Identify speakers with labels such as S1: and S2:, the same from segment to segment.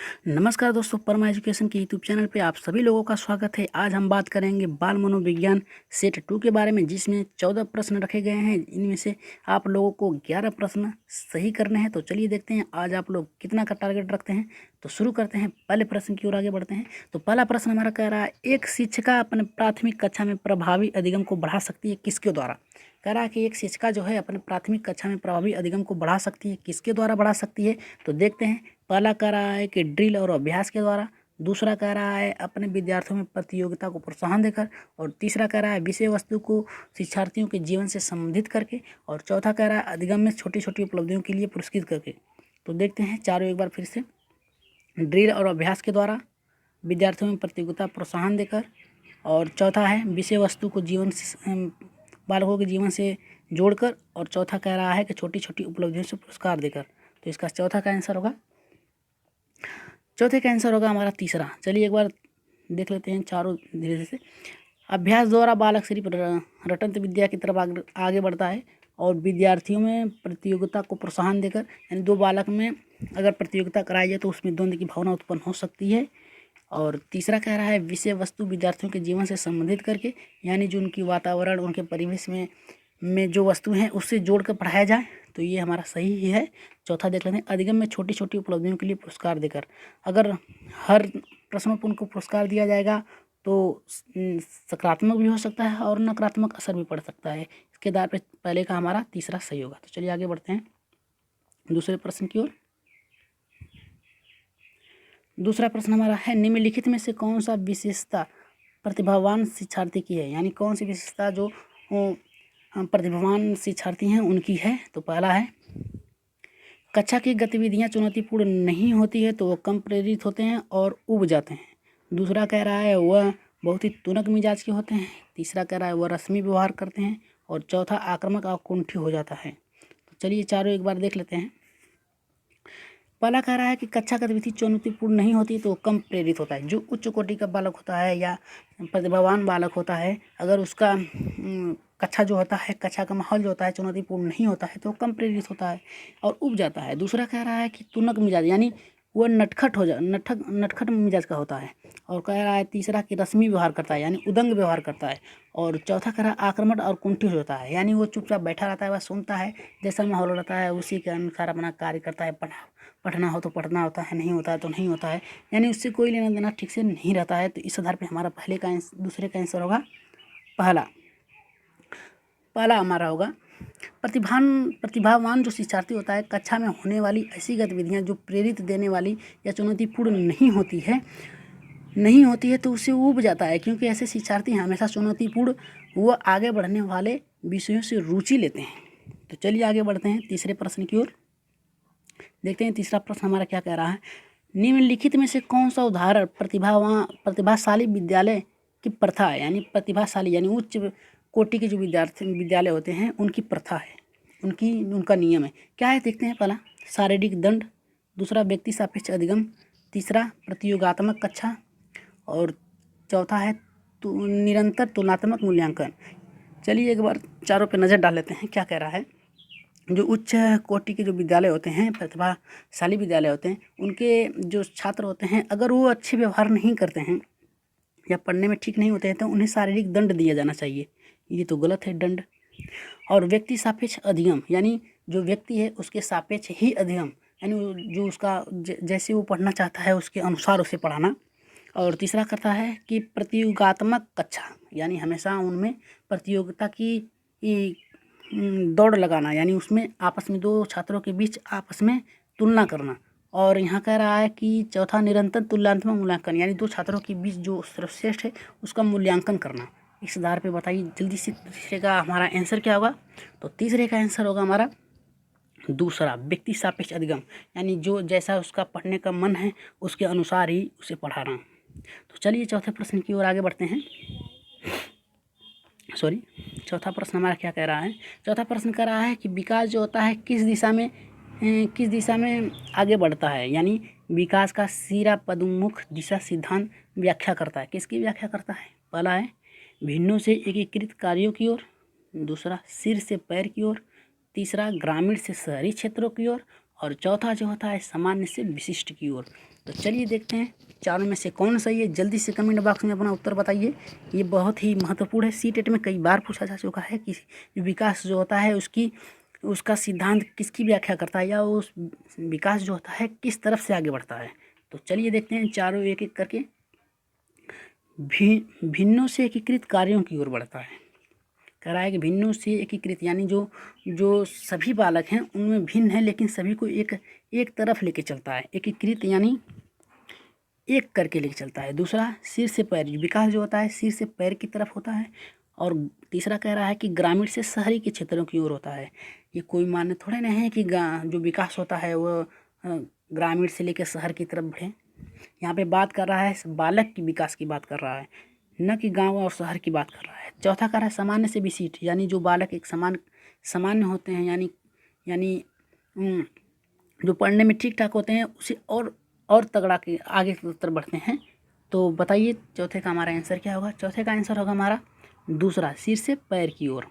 S1: नमस्कार दोस्तों, परमा एजुकेशन के यूट्यूब चैनल पे आप सभी लोगों का स्वागत है। आज हम बात करेंगे बाल मनोविज्ञान सेट 2 के बारे में, जिसमें 14 प्रश्न रखे गए हैं। इनमें से आप लोगों को 11 प्रश्न सही करने हैं। तो चलिए देखते हैं आज आप लोग कितना का टारगेट रखते हैं। तो शुरू करते हैं, पहले प्रश्न की ओर आगे बढ़ते हैं। तो पहला प्रश्न हमारा कह रहा है, एक शिक्षिका अपने प्राथमिक कक्षा में प्रभावी अधिगम को बढ़ा सकती है किसके द्वारा। कह रहा है कि एक शिक्षिका जो है अपने प्राथमिक कक्षा में प्रभावी अधिगम को बढ़ा सकती है, किसके द्वारा बढ़ा सकती है। तो देखते हैं, पहला कह रहा है कि ड्रिल और अभ्यास के द्वारा, दूसरा कह रहा है अपने विद्यार्थियों में प्रतियोगिता को प्रोत्साहन देकर, और तीसरा कह रहा है विषय वस्तु को शिक्षार्थियों के जीवन से संबंधित करके, और चौथा कह रहा है अधिगम में छोटी छोटी उपलब्धियों के लिए पुरस्कृत करके। तो देखते हैं चारों एक बार फिर से, ड्रिल और अभ्यास के द्वारा, विद्यार्थियों में प्रतियोगिता प्रोत्साहन देकर, और चौथा है विषय वस्तु को जीवन से बालकों के जीवन से जोड़कर, और चौथा कह रहा है कि छोटी छोटी उपलब्धियों से पुरस्कार देकर। तो इसका चौथा का आंसर होगा, चौथे का आंसर होगा हमारा तीसरा। चलिए एक बार देख लेते हैं चारों धीरे धीरे से। अभ्यास द्वारा बालक सिर्फ रटंत विद्या की तरफ आगे बढ़ता है, और विद्यार्थियों में प्रतियोगिता को प्रोत्साहन देकर, यानी दो बालक में अगर प्रतियोगिता कराई जाए तो उसमें द्वंद्व की भावना उत्पन्न हो सकती है। और तीसरा कह रहा है विषय वस्तु विद्यार्थियों के जीवन से संबंधित करके, यानी जो उनकी वातावरण, उनके परिवेश में जो वस्तु हैं उससे जोड़ कर पढ़ाया जाए। तो ये हमारा सही ही है। चौथा देख लेते हैं, अधिगम में छोटी छोटी उपलब्धियों के लिए पुरस्कार देकर। अगर हर प्रश्नों पर उनको पुरस्कार दिया जाएगा तो सकारात्मक भी हो सकता है और नकारात्मक असर भी पड़ सकता है। इसके आधार पर पहले का हमारा तीसरा सही होगा। तो चलिए आगे बढ़ते हैं दूसरे प्रश्न की ओर। दूसरा प्रश्न हमारा है, निम्नलिखित में से कौन सा विशेषता प्रतिभावान शिक्षार्थी की है, यानी कौन सी विशेषता जो प्रतिभावान शिक्षार्थी हैं उनकी है। तो पहला है, कक्षा की गतिविधियां चुनौतीपूर्ण नहीं होती है तो वह कम प्रेरित होते हैं और उब जाते हैं। दूसरा कह रहा है वह बहुत ही तुनक मिजाज के होते हैं। तीसरा कह रहा है वह रस्मी व्यवहार करते हैं, और चौथा आक्रामक और कुंठी हो जाता है। तो चलिए चारों एक बार देख लेते हैं। पहला कह रहा है कि कक्षा गतिविधि चुनौतीपूर्ण नहीं होती तो कम प्रेरित होता है। जो उच्च कोटि का बालक होता है या प्रतिभावान बालक होता है, अगर उसका कक्षा जो होता है, कक्षा का माहौल जो होता है चुनौतीपूर्ण नहीं होता है तो कम प्रेरित होता है और उब जाता है। दूसरा कह रहा है कि तुनक मिजाज, यानी वह नटखट मिजाज का होता है। और कह रहा है तीसरा कि रस्मी व्यवहार करता है, यानी उदंग व्यवहार करता है। और चौथा कह रहा है आक्रामक और कुंठित होता है, यानी वो चुपचाप बैठा रहता है, वह सुनता है, जैसा माहौल रहता है उसी के अनुसार अपना कार्य करता है। पढ़ना हो तो पढ़ना होता है, नहीं होता है तो नहीं होता है, यानी उससे कोई लेना देना ठीक से नहीं रहता है। तो इस आधार पे हमारा दूसरे का आंसर होगा पहला हमारा होगा। प्रतिभावान जो शिक्षार्थी होता है, कक्षा में होने वाली ऐसी गतिविधियां जो प्रेरित देने वाली या चुनौतीपूर्ण नहीं होती है तो उससे ऊब जाता है, क्योंकि ऐसे शिक्षार्थी हमेशा चुनौतीपूर्ण व आगे बढ़ने वाले विषयों से रुचि लेते हैं। तो चलिए आगे बढ़ते हैं तीसरे प्रश्न की ओर। देखते हैं तीसरा प्रश्न हमारा क्या कह रहा है, निम्नलिखित में से कौन सा उदाहरण प्रतिभाशाली विद्यालय की प्रथा है, यानी प्रतिभाशाली यानी उच्च कोटि के जो विद्यालय होते हैं उनकी प्रथा है, उनका नियम है। क्या है देखते हैं। पहला शारीरिक दंड, दूसरा व्यक्ति सापेक्ष अधिगम, तीसरा प्रतियोगात्मक कक्षा, और चौथा है निरंतर तुलनात्मक मूल्यांकन। चलिए एक बार चारों पे नज़र डाल लेते हैं क्या कह रहा है। जो उच्च कोटि के जो विद्यालय होते हैं, प्रतिभाशाली विद्यालय होते हैं, उनके जो छात्र होते हैं अगर वो अच्छे व्यवहार नहीं करते हैं या पढ़ने में ठीक नहीं होते हैं तो उन्हें शारीरिक दंड दिया जाना चाहिए। ये तो गलत है दंड। और व्यक्ति सापेक्ष अधिगम, यानी जो व्यक्ति है उसके सापेक्ष ही अधिगम, यानी जो उसका जैसे वो पढ़ना चाहता है उसके अनुसार उसे पढ़ाना। और तीसरा करता है कि प्रतियोगात्मक कक्षा, यानी हमेशा उनमें प्रतियोगिता की दौड़ लगाना, यानी उसमें आपस में दो छात्रों के बीच आपस में तुलना करना। और यहाँ कह रहा है कि चौथा निरंतर तुलनात्मक मूल्यांकन, यानी दो छात्रों के बीच जो सर्वश्रेष्ठ है उसका मूल्यांकन करना। इस आधार पे बताइए जल्दी से तीसरे का हमारा आंसर क्या होगा। तो तीसरे का आंसर होगा हमारा दूसरा, व्यक्ति सापेक्ष अधिगम, यानी जो जैसा उसका पढ़ने का मन है उसके अनुसार ही उसे पढ़ाना। तो चलिए चौथे प्रश्न की ओर आगे बढ़ते हैं। चौथा प्रश्न हमारा क्या कह रहा है। चौथा प्रश्न कह रहा है कि विकास जो होता है किस दिशा में आगे बढ़ता है, यानी विकास का सिरा पदोन्मुख दिशा सिद्धांत व्याख्या करता है। किसकी व्याख्या करता है। पहला है भिन्नों से एकीकृत कार्यों की ओर, दूसरा सिर से पैर की ओर, तीसरा ग्रामीण से शहरी क्षेत्रों की ओर, और चौथा जो होता है सामान्य से विशिष्ट की ओर। तो चलिए देखते हैं चारों में से कौन सही है। जल्दी से कमेंट बॉक्स में अपना उत्तर बताइए। ये बहुत ही महत्वपूर्ण है, सीटेट में कई बार पूछा जा चुका है कि विकास जो होता है उसका सिद्धांत किसकी व्याख्या करता है, या उस विकास जो होता है किस तरफ से आगे बढ़ता है। तो चलिए देखते हैं चारों एक एक करके। भिन्नों से एकीकृत कार्यों की ओर बढ़ता है। कह रहा है कि भिन्नों से एकीकृत यानी जो सभी बालक हैं उनमें भिन्न है लेकिन सभी को एक तरफ लेके चलता है। एकीकृत यानी एक करके लेके चलता है। दूसरा सिर से पैर, विकास जो होता है सिर से पैर की तरफ होता है। और तीसरा कह रहा है कि ग्रामीण से शहरी के क्षेत्रों की ओर होता है। ये कोई मान्य थोड़े नहीं है कि जो विकास होता है वो ग्रामीण से लेकर शहर की तरफ बढ़े। यहाँ पे बात कर रहा है बालक की विकास की बात कर रहा है, न कि गांव और शहर की बात कर रहा है। चौथा कह रहा है सामान्य से विशिष्ट, यानी जो बालक एक सामान्य होते हैं, यानी जो पढ़ने में ठीक ठाक होते हैं उसे और तगड़ा के आगे की तरफ बढ़ते हैं। तो बताइए चौथे का हमारा आंसर क्या होगा। चौथे का आंसर होगा हमारा दूसरा, सिर से पैर की ओर।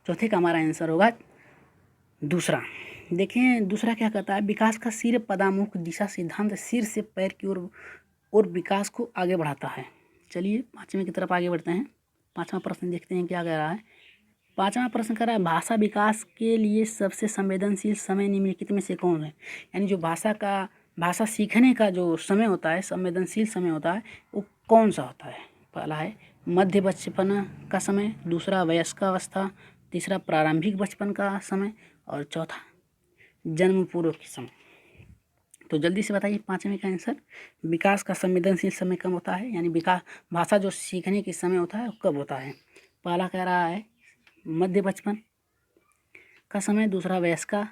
S1: चौथे का हमारा आंसर होगा दूसरा। देखें दूसरा क्या कहता है, विकास का सिर पदामुख दिशा सिद्धांत सिर से पैर की ओर और विकास को आगे बढ़ाता है। चलिए पाँचवें की तरफ आगे बढ़ते हैं। पाँचवा प्रश्न देखते हैं क्या कह रहा है। पाँचवा प्रश्न कह रहा है भाषा विकास के लिए सबसे संवेदनशील समय निम्नलिखित में से कौन है। यानी जो भाषा सीखने का जो समय होता है, संवेदनशील समय होता है, वो कौन सा होता है। पहला है मध्य बचपन का समय, दूसरा वयस्कावस्था, तीसरा प्रारंभिक बचपन का समय और चौथा जन्म पूर्व के समय। तो जल्दी से बताइए पाँचवें का आंसर। विकास का संवेदनशील समय कब होता है, यानी भाषा जो सीखने के समय होता है वो कब होता है। पहला कह रहा है मध्य बचपन का समय, दूसरा वयस्का,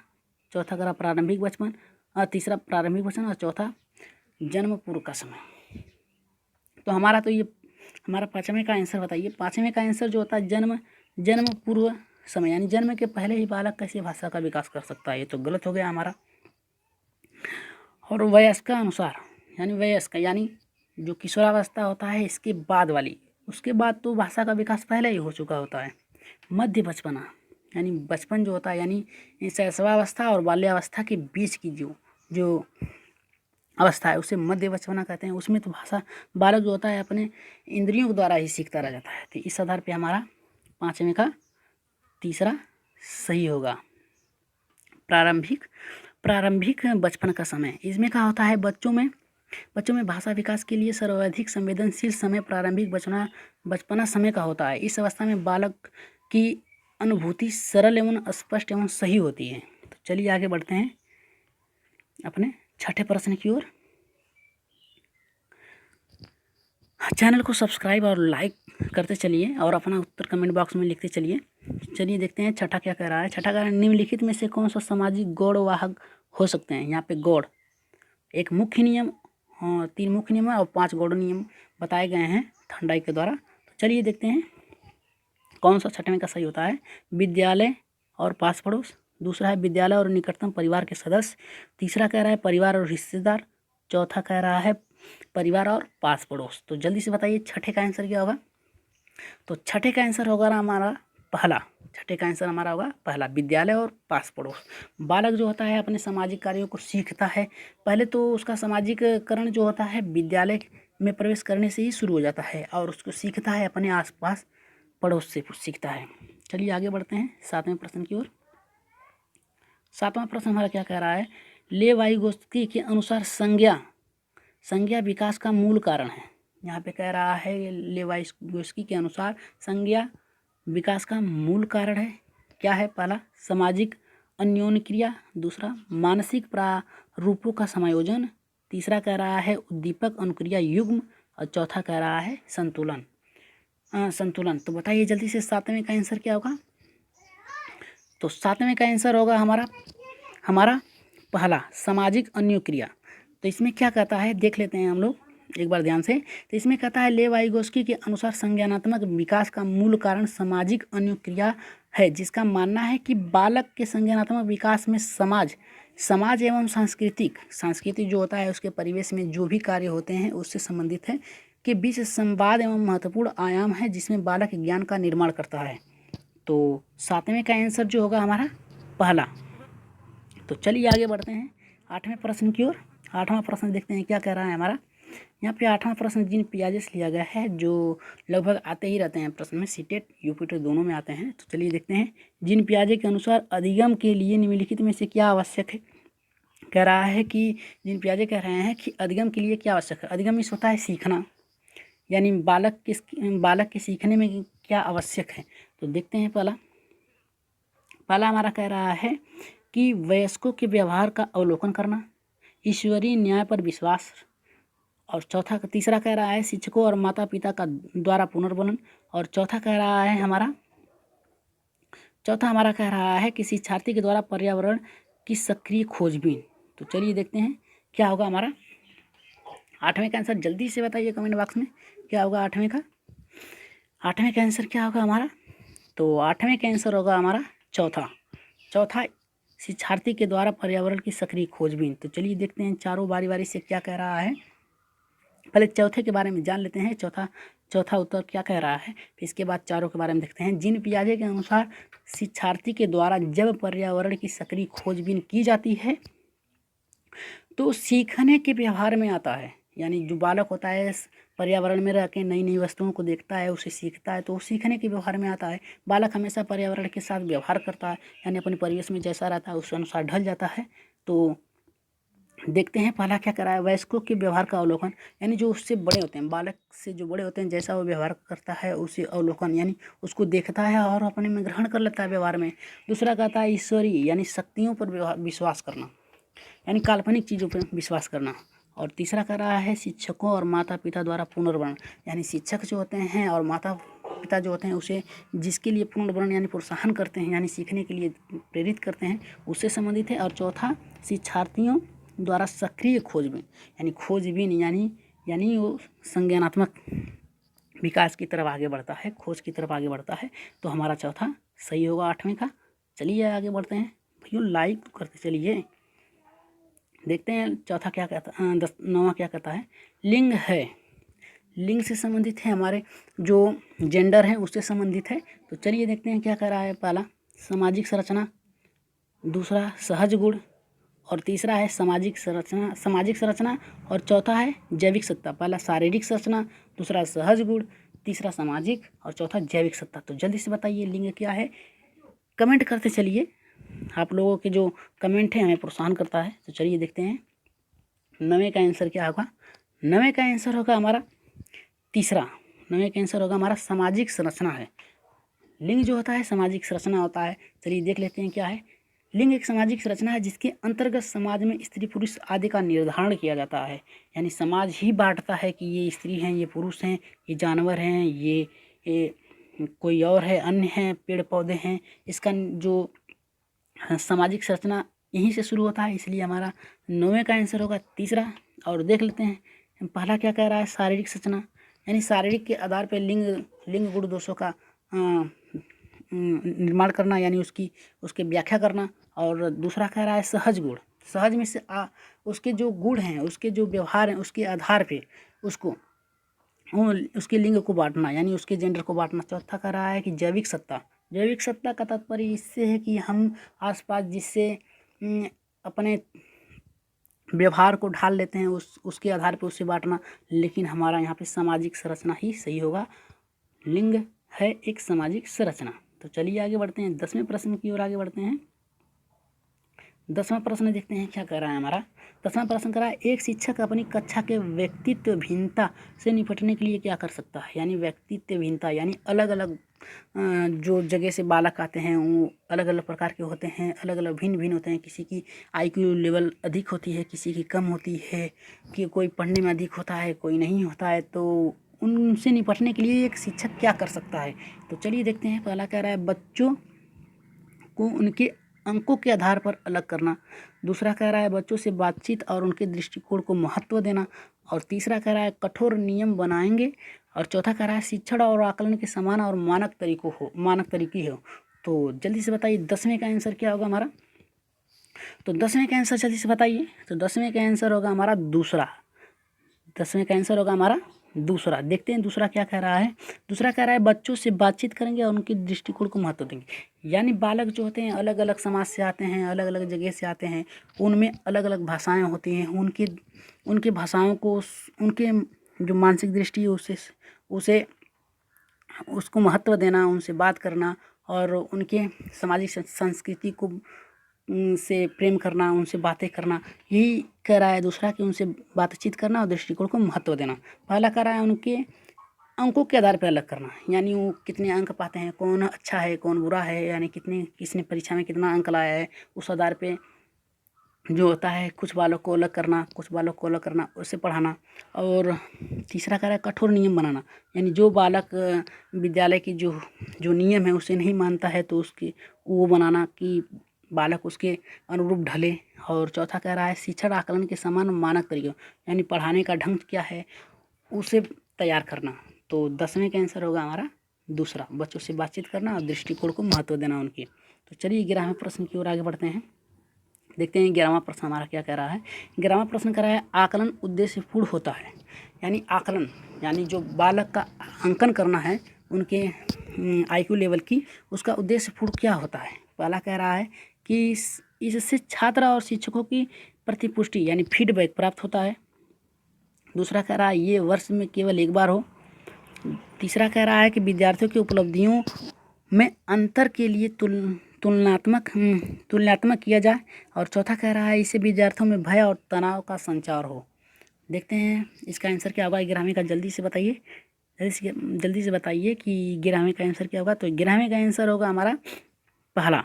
S1: चौथा कह रहा प्रारंभिक बचपन और तीसरा प्रारंभिक बचपन और चौथा जन्म पूर्व का समय। तो हमारा पाँचवें का आंसर बताइए। पाँचवें का आंसर जो होता है जन्म पूर्व समय, यानी जन्म के पहले ही बालक कैसे भाषा का विकास कर सकता है। ये तो गलत हो गया हमारा। और वयस्क अनुसार, यानी जो किशोरावस्था होता है इसके बाद वाली, उसके बाद तो भाषा का विकास पहले ही हो चुका होता है। मध्य बचपना यानी बचपन जो होता है, यानी शैशवावस्था और बाल्यावस्था के बीच की जो अवस्था है उसे मध्य बचपना कहते हैं। उसमें तो भाषा बालक जो होता है अपने इंद्रियों के द्वारा ही सीखता रह जाता है। तो इस आधार पे हमारा पाँचवें का तीसरा सही होगा। प्रारंभिक बचपन का समय, इसमें क्या होता है बच्चों में भाषा विकास के लिए सर्वाधिक संवेदनशील समय प्रारंभिक बचपना समय का होता है। इस अवस्था में बालक की अनुभूति सरल एवं स्पष्ट एवं सही होती है। तो चलिए आगे बढ़ते हैं अपने छठे प्रश्न की ओर। चैनल को सब्सक्राइब और लाइक करते चलिए और अपना उत्तर कमेंट बॉक्स में लिखते चलिए। चलिए देखते हैं छठा क्या कह रहा है। छठा कह रहा है निम्नलिखित में से कौन सा सामाजिक गौड़ वाहक हो सकते हैं। यहाँ पे गौड़ एक मुख्य नियम, 3 मुख्य नियम और 5 गौड़ नियम बताए गए हैं ठंडाई के द्वारा। तो चलिए देखते हैं कौन सा छठवें का सही होता है। विद्यालय और पास पड़ोस, दूसरा है विद्यालय और निकटतम परिवार के सदस्य, तीसरा कह रहा है परिवार और रिश्तेदार, चौथा कह रहा है परिवार और पास पड़ोस। तो जल्दी से बताइए छठे का आंसर क्या होगा। तो छठे का आंसर होगा हमारा पहला। छठे का आंसर हमारा होगा पहला, विद्यालय और पास पड़ोस। बालक जो होता है अपने सामाजिक कार्यों को सीखता है। पहले तो उसका सामाजिककरण जो होता है विद्यालय में प्रवेश करने से ही शुरू हो जाता है और उसको सीखता है अपने आसपास पड़ोस से सीखता है। चलिए आगे बढ़ते हैं सातवें प्रश्न की ओर। सातवां प्रश्न हमारा क्या कह रहा है। लेवाइगोस्की के अनुसार संज्ञा विकास का मूल कारण है। यहाँ पे कह रहा है लेवाइगोस्की के अनुसार संज्ञा विकास का मूल कारण है। क्या है, पहला सामाजिक अन्योन्य क्रिया, दूसरा मानसिक प्रारूपों का समायोजन, तीसरा कह रहा है उद्दीपक अनुक्रिया युग्म और चौथा कह रहा है संतुलन। तो बताइए जल्दी से सातवें का आंसर क्या होगा। तो सातवें का आंसर होगा हमारा पहला सामाजिक अन्योन्य। तो इसमें क्या कहता है देख लेते हैं हम लोग एक बार ध्यान से। तो इसमें कहता है लेवाइगोस्की के अनुसार संज्ञानात्मक विकास का मूल कारण सामाजिक अन्योन्य है, जिसका मानना है कि बालक के संज्ञानात्मक विकास में समाज एवं सांस्कृतिक जो होता है उसके परिवेश में जो भी कार्य होते हैं उससे संबंधित है के बीच संवाद एवं महत्वपूर्ण आयाम है, जिसमें बालक ज्ञान का निर्माण करता है। तो सातवें का आंसर जो होगा हमारा पहला। तो चलिए आगे बढ़ते हैं 8वें प्रश्न की ओर। 8वां प्रश्न देखते हैं क्या कह रहा है हमारा। यहाँ पे 8वां प्रश्न जीन पियाजे से लिया गया है, जो लगभग आते ही रहते हैं प्रश्न में, सीटेट यूपीटेट दोनों में आते हैं। तो चलिए देखते हैं। जीन पियाजे के अनुसार अधिगम के लिए निम्नलिखित में से क्या आवश्यक है। कह रहा है कि जीन पियाजे कह रहे हैं कि अधिगम के लिए क्या आवश्यक है। अधिगम इस होता है सीखना, यानी बालक के सीखने में क्या आवश्यक है। तो देखते हैं। पहला हमारा कह रहा है कि वयस्कों के व्यवहार का अवलोकन करना, ईश्वरीय न्याय पर विश्वास, और तीसरा कह रहा है शिक्षकों और माता पिता का द्वारा पुनर्बलन, और चौथा हमारा कह रहा है कि शिक्षार्थी के द्वारा पर्यावरण की सक्रिय खोजबीन। तो चलिए देखते हैं क्या होगा हमारा 8वें का आंसर। जल्दी से बताइए कमेंट बॉक्स में क्या होगा 8वें का। 8वें का आंसर क्या होगा हमारा। तो 8वें का आंसर होगा हमारा चौथा शिक्षार्थी के द्वारा पर्यावरण की सक्रिय खोजबीन। तो चलिए देखते हैं चारों बारी बारी से क्या कह रहा है। पहले चौथे के बारे में जान लेते हैं, चौथा उत्तर क्या कह रहा है, फिर इसके बाद चारों के बारे में देखते हैं। जीन पियाजे के अनुसार शिक्षार्थी के द्वारा जब पर्यावरण की सक्रिय खोजबीन की जाती है तो सीखने के व्यवहार में आता है। यानी जो बालक होता है पर्यावरण में रह के नई नई वस्तुओं को देखता है, उसे सीखता है, तो वो सीखने के व्यवहार में आता है। बालक हमेशा पर्यावरण के साथ व्यवहार करता है, यानी अपने परिवेश में जैसा रहता है उस अनुसार ढल जाता है। तो देखते हैं पहला क्या करा है, वयस्कों के व्यवहार का अवलोकन, यानी जो उससे बड़े होते हैं, बालक से जो बड़े होते हैं जैसा वो व्यवहार करता है उसे अवलोकन, यानी उसको देखता है और अपने में ग्रहण कर लेता है व्यवहार में। दूसरा कहता है ईश्वरीय, यानी शक्तियों पर विश्वास करना, यानी काल्पनिक चीज़ों पर विश्वास करना। और तीसरा कह रहा है शिक्षकों और माता पिता द्वारा पुनर्वर्ण, यानी शिक्षक जो होते हैं और माता पिता जो होते हैं उसे जिसके लिए पुनर्वर्ण यानी प्रोत्साहन करते हैं, यानी सीखने के लिए प्रेरित करते हैं, उससे संबंधित है। और चौथा शिक्षार्थियों द्वारा सक्रिय खोजबीन, यानी खोजबीन यानी वो संज्ञानात्मक विकास की तरफ आगे बढ़ता है, खोज की तरफ आगे बढ़ता है। तो हमारा चौथा सही होगा 8वें का। चलिए आगे बढ़ते हैं भैया, लाइक करते चलिए। देखते हैं चौथा क्या कहता है, 9वां क्या कहता है। लिंग है, लिंग से संबंधित है, हमारे जो जेंडर है उससे संबंधित है। तो चलिए देखते हैं क्या कह रहा है। पहला सामाजिक संरचना, दूसरा सहज गुण, और तीसरा है सामाजिक संरचना, और चौथा है जैविक सत्ता। पहला शारीरिक संरचना, दूसरा सहज गुण, तीसरा सामाजिक, और चौथा जैविक सत्ता। तो जल्दी से बताइए लिंग क्या है, कमेंट करते चलिए। आप लोगों के जो कमेंट है हमें प्रोत्साहन करता है। तो चलिए देखते हैं 9वें का आंसर क्या होगा। 9वें का आंसर होगा हमारा तीसरा। 9वें का आंसर होगा हमारा सामाजिक संरचना है। लिंग जो होता है सामाजिक संरचना होता है। चलिए देख लेते हैं क्या है। लिंग एक सामाजिक संरचना है जिसके अंतर्गत समाज में स्त्री पुरुष आदि का निर्धारण किया जाता है, यानी समाज ही बांटता है कि ये स्त्री हैं, ये पुरुष हैं, ये जानवर हैं, ये कोई और है, अन्य हैं, पेड़ पौधे हैं। इसका जो सामाजिक संरचना यहीं से शुरू होता है, इसलिए हमारा 9वें का आंसर होगा तीसरा। और देख लेते हैं पहला क्या कह रहा है, शारीरिक संरचना, यानी शारीरिक के आधार पर लिंग गुण दोषों का निर्माण करना, यानी उसकी व्याख्या करना। और दूसरा कह रहा है सहज गुण, सहज में से उसके जो गुण हैं, उसके जो व्यवहार हैं, उसके आधार पे उसके लिंग को बांटना, यानी उसके जेंडर को बांटना। चौथा कह रहा है कि जैविक सत्ता का तात्पर्य इससे है कि हम आसपास जिससे अपने व्यवहार को ढाल लेते हैं उसके आधार पर उससे बांटना। लेकिन हमारा यहाँ पे सामाजिक संरचना ही सही होगा। लिंग है एक सामाजिक संरचना। तो चलिए आगे बढ़ते हैं 10वें प्रश्न की ओर आगे बढ़ते हैं। 10वां प्रश्न देखते हैं क्या कह रहा है हमारा। 10वां प्रश्न कह रहा है एक शिक्षक अपनी कक्षा के व्यक्तित्व भिन्नता से निपटने के लिए क्या कर सकता है। यानी व्यक्तित्व भिन्नता यानी अलग अलग जो जगह से बालक आते हैं वो अलग अलग प्रकार के होते हैं, अलग अलग भिन्न होते हैं। किसी की IQ लेवल अधिक होती है, किसी की कम होती है, कि कोई पढ़ने में अधिक होता है, कोई नहीं होता है। तो उनसे निपटने के लिए एक शिक्षक क्या कर सकता है। तो चलिए देखते हैं। पहला कह रहा है बच्चों को उनके अंकों के आधार पर अलग करना। दूसरा कह रहा है बच्चों से बातचीत और उनके दृष्टिकोण को महत्व देना। और तीसरा कह रहा है कठोर नियम बनाएंगे। और चौथा कह रहा है शिक्षण और आकलन के समान और मानक तरीके हो। तो जल्दी से बताइए 10वें का आंसर क्या होगा हमारा। तो 10वें का आंसर जल्दी से बताइए। तो 10वें का आंसर होगा हमारा दूसरा। 10वें का आंसर होगा हमारा दूसरा देखते हैं दूसरा क्या कह रहा है। दूसरा कह रहा है बच्चों से बातचीत करेंगे और उनके दृष्टिकोण को महत्व देंगे। यानी बालक जो होते हैं अलग अलग समाज से आते हैं, अलग अलग जगह से आते हैं, उनमें अलग अलग भाषाएं होती हैं। उनके भाषाओं को उनके जो मानसिक दृष्टि है उसे उसको महत्व देना, उनसे बात करना और उनके सामाजिक संस्कृति को से प्रेम करना, उनसे बातें करना, यही कह रहा है दूसरा कि उनसे बातचीत करना और दृष्टिकोण को महत्व देना। पहला कह रहा है उनके अंकों के आधार पर अलग करना, यानी वो कितने अंक पाते हैं, कौन अच्छा है कौन बुरा है, यानी किसने परीक्षा में कितना अंक लाया है, उस आधार पे जो होता है कुछ बालक को अलग करना, कुछ बालक को अलग करना, उससे पढ़ाना। और तीसरा कह रहा है कठोर नियम बनाना, यानी जो बालक विद्यालय की जो नियम है उसे नहीं मानता है तो उसकी वो बनाना कि बालक उसके अनुरूप ढले। और चौथा कह रहा है शिक्षण आकलन के समान मानक तरीकों, यानी पढ़ाने का ढंग क्या है उसे तैयार करना। तो 10वें का आंसर होगा हमारा दूसरा, बच्चों से बातचीत करना और दृष्टिकोण को महत्व देना उनकी। तो चलिए 11वें प्रश्न की ओर आगे बढ़ते हैं। देखते हैं 11वां प्रश्न हमारा क्या कह रहा है। 11वां प्रश्न कह रहा है आकलन उद्देश्यपूर्ण होता है, यानी आकलन यानी जो बालक का अंकन करना है उनके IQ लेवल की, उसका उद्देश्यपूर्ण क्या होता है। पहला कह रहा है कि इससे छात्र और शिक्षकों की प्रतिपुष्टि यानी फीडबैक प्राप्त होता है। दूसरा कह रहा है ये वर्ष में केवल एक बार हो। तीसरा कह रहा है कि विद्यार्थियों की उपलब्धियों में अंतर के लिए तुलनात्मक किया जाए। और चौथा कह रहा है इससे विद्यार्थियों में भय और तनाव का संचार हो। देखते हैं इसका आंसर क्या होगा 11वें का। जल्दी से बताइए कि 11वें का आंसर क्या होगा। तो 11वें का आंसर होगा हमारा पहला,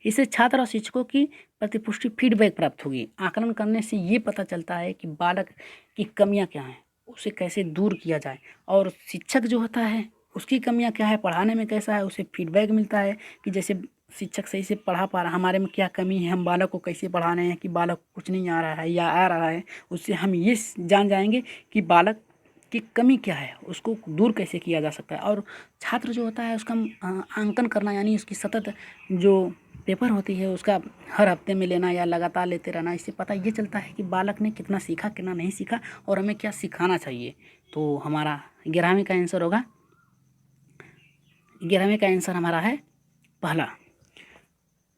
S1: इससे छात्र और शिक्षकों की प्रतिपुष्टि फीडबैक प्राप्त होगी। आकलन करने से ये पता चलता है कि बालक की कमियां क्या हैं, उसे कैसे दूर किया जाए, और शिक्षक जो होता है उसकी कमियां क्या है, पढ़ाने में कैसा है, उसे फीडबैक मिलता है कि जैसे शिक्षक सही से पढ़ा पा रहा, हमारे में क्या कमी है, हम बालक को कैसे पढ़ा रहे हैं कि बालक कुछ नहीं आ रहा है या आ रहा है। उससे हम ये जान जाएंगे कि बालक की कमी क्या है, उसको दूर कैसे किया जा सकता है। और छात्र जो होता है उसका अंकन करना, यानी उसकी सतत जो पेपर होती है उसका हर हफ्ते में लेना या लगातार लेते रहना, इससे पता ये चलता है कि बालक ने कितना सीखा कितना नहीं सीखा और हमें क्या सिखाना चाहिए। तो हमारा 11वें का आंसर होगा, 11वें का आंसर हमारा है पहला,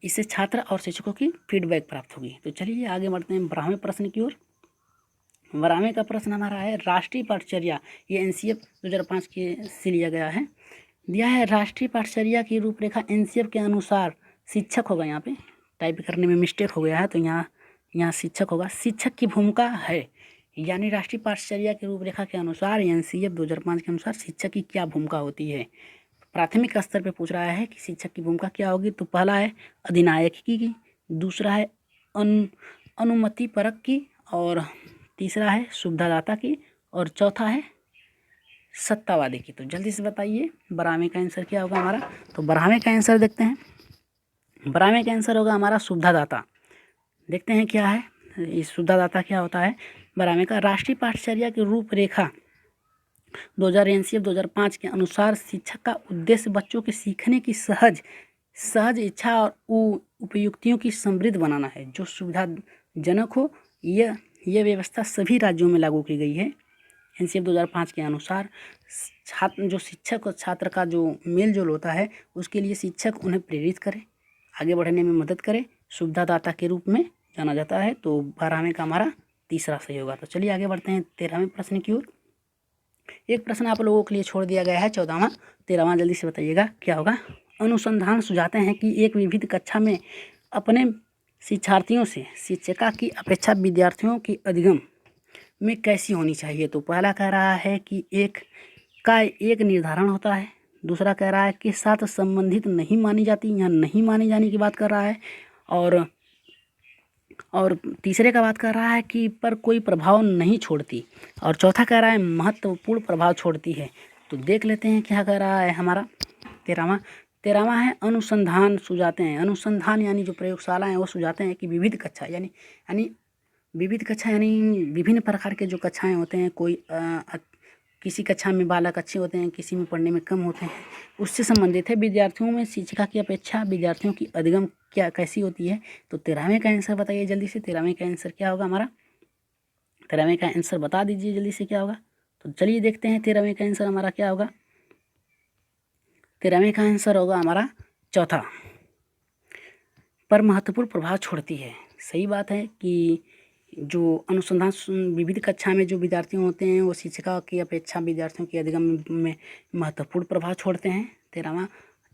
S1: इससे छात्र और शिक्षकों की फीडबैक प्राप्त होगी। तो चलिए आगे बढ़ते हैं 12वें प्रश्न की ओर। 12वें का प्रश्न हमारा है राष्ट्रीय पाठचर्या, ये NCF 2005 के से लिया गया है। दिया है राष्ट्रीय पाठचर्या की रूपरेखा NCF के अनुसार शिक्षक होगा, यहाँ पे टाइप करने में मिस्टेक हो गया है तो यहाँ शिक्षक होगा। शिक्षक की भूमिका है, यानी राष्ट्रीय पाठचर्या की रूपरेखा के अनुसार NCF 2005 के अनुसार शिक्षक की क्या भूमिका होती है। प्राथमिक स्तर पे पूछ रहा है कि शिक्षक की भूमिका क्या होगी। तो पहला है अधिनायकी की, दूसरा है अनुमति परक की, और तीसरा है सुविधादाता की, और चौथा है सत्तावादी की। तो जल्दी से बताइए 12वें का आंसर क्या होगा हमारा। तो 12वें का आंसर देखते हैं। 12वें का आंसर होगा हमारा सुविधादाता। देखते हैं क्या है इस सुविधादाता क्या होता है। 12वें का राष्ट्रीय पाठचर्या की रूपरेखा 2000 NCF 2005 के अनुसार शिक्षक का उद्देश्य बच्चों के सीखने की सहज इच्छा और उपयुक्तियों की समृद्ध बनाना है जो सुविधाजनक हो। यह व्यवस्था सभी राज्यों में लागू की गई है। NCF 2005 के अनुसार जो शिक्षक और छात्र का जो मेल जोल होता है उसके लिए शिक्षक उन्हें प्रेरित करे, आगे बढ़ने में मदद करे, सुविधादाता के रूप में जाना जाता है। तो 12वें का हमारा तीसरा सही होगा। तो चलिए आगे बढ़ते हैं 13वें प्रश्न की ओर। एक प्रश्न आप लोगों के लिए छोड़ दिया गया है 14वां 13वां, जल्दी से बताइएगा क्या होगा। अनुसंधान सुझाते हैं कि एक विविध कक्षा में अपने शिक्षार्थियों से शिक्षिका की अपेक्षा विद्यार्थियों की अधिगम में कैसी होनी चाहिए। तो पहला कह रहा है कि एक निर्धारण होता है। दूसरा कह रहा है कि साथ संबंधित नहीं मानी जाती, यहाँ नहीं माने जाने की बात कर रहा है। और तीसरे का बात कर रहा है कि पर कोई प्रभाव नहीं छोड़ती, और चौथा कह रहा है महत्वपूर्ण प्रभाव छोड़ती है। तो देख लेते हैं क्या कह रहा है हमारा 13वां है अनुसंधान सुझाते हैं। अनुसंधान यानी जो प्रयोगशाला है वो सुझाते हैं कि विविध कक्षा यानी विभिन्न प्रकार के जो कक्षाएं होते हैं, किसी कक्षा में बालक अच्छे होते हैं, किसी में पढ़ने में कम होते हैं, उससे संबंधित है। विद्यार्थियों में शिक्षिका की अपेक्षा विद्यार्थियों की अधिगम कैसी होती है। तो 13वें का आंसर बताइए जल्दी से। 13वें का आंसर क्या होगा हमारा। 13वें का आंसर बता दीजिए जल्दी से क्या होगा। तो चलिए देखते हैं 13वें का आंसर हमारा क्या होगा। 13वें का आंसर होगा हमारा चौथा, पर महत्वपूर्ण प्रभाव छोड़ती है। सही बात है कि जो अनुसंधान विविध कक्षा में जो विद्यार्थी होते हैं वो शिक्षिका की अपेक्षा विद्यार्थियों के अधिगम में महत्वपूर्ण प्रभाव छोड़ते हैं। 13वां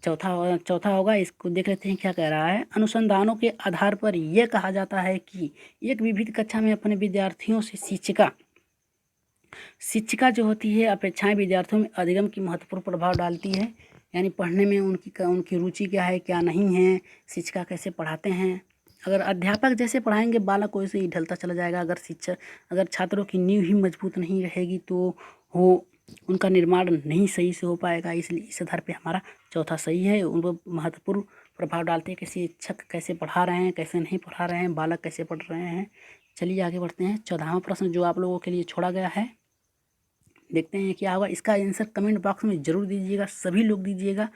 S1: चौथा होगा। इसको देख लेते हैं क्या कह रहा है। अनुसंधानों के आधार पर यह कहा जाता है कि एक विविध कक्षा में अपने विद्यार्थियों से शिक्षिका जो होती है अपेक्षाएं विद्यार्थियों में अधिगम की महत्वपूर्ण प्रभाव डालती है। यानी पढ़ने में उनकी रुचि क्या है क्या नहीं है, शिक्षिका कैसे पढ़ाते हैं। अगर अध्यापक जैसे पढ़ाएंगे बालक वैसे ही ढलता चला जाएगा। अगर छात्रों की नींव ही मजबूत नहीं रहेगी तो वो उनका निर्माण नहीं सही से हो पाएगा। इसलिए इस आधार पे हमारा चौथा सही है। उनको महत्वपूर्ण प्रभाव डालते हैं कि शिक्षक कैसे पढ़ा रहे हैं, कैसे नहीं पढ़ा रहे हैं, बालक कैसे पढ़ रहे हैं। चलिए आगे बढ़ते हैं। 14वां प्रश्न जो आप लोगों के लिए छोड़ा गया है, देखते हैं क्या होगा। इसका आंसर कमेंट बॉक्स में ज़रूर दीजिएगा, सभी लोग दीजिएगा।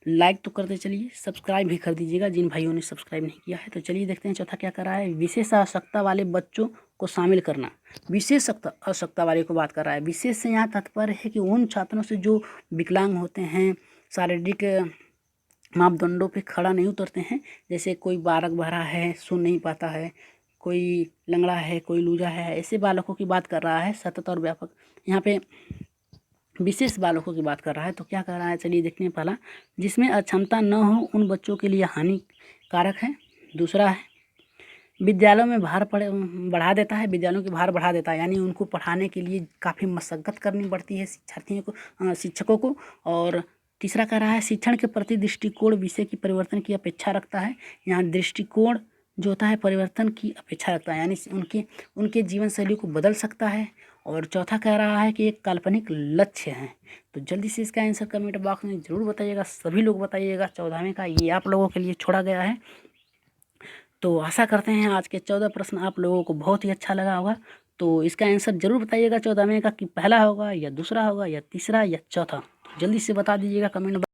S1: लाइक तो करते चलिए, सब्सक्राइब भी कर दीजिएगा जिन भाइयों ने सब्सक्राइब नहीं किया है। तो चलिए देखते हैं चौथा क्या कर रहा है। विशेष आवश्यकता वाले बच्चों को शामिल करना। विशेष आवश्यकता वाले को बात कर रहा है। विशेष से यहाँ तात्पर्य है कि उन छात्रों से जो विकलांग होते हैं, शारीरिक मापदंडों पे खड़ा नहीं उतरते हैं। जैसे कोई बालक बहरा है, सुन नहीं पाता है, कोई लंगड़ा है, कोई लूजा है, ऐसे बालकों की बात कर रहा है। सतत और व्यापक यहाँ पे विशेष बालकों की बात कर रहा है। तो क्या कर रहा है, चलिए देखते हैं। पहला, जिसमें अक्षमता न हो उन बच्चों के लिए हानिकारक है। दूसरा है, विद्यालयों में बढ़ा देता है, विद्यालयों के भार बढ़ा देता है। यानी उनको पढ़ाने के लिए काफ़ी मशक्क़त करनी पड़ती है शिक्षकों को। और तीसरा कह रहा है, शिक्षण के प्रति दृष्टिकोण विषय की परिवर्तन की अपेक्षा रखता है। यहाँ दृष्टिकोण जो होता है परिवर्तन की अपेक्षा रखता है, यानी उनके जीवन शैली को बदल सकता है। और चौथा कह रहा है कि एक काल्पनिक लक्ष्य है। तो जल्दी से इसका आंसर कमेंट बॉक्स में ज़रूर बताइएगा, सभी लोग बताइएगा। 14वें का ये आप लोगों के लिए छोड़ा गया है। तो आशा करते हैं आज के 14 प्रश्न आप लोगों को बहुत ही अच्छा लगा होगा। तो इसका आंसर ज़रूर बताइएगा 14वें का कि पहला होगा या दूसरा होगा या तीसरा या चौथा। तो जल्दी से बता दीजिएगा कमेंट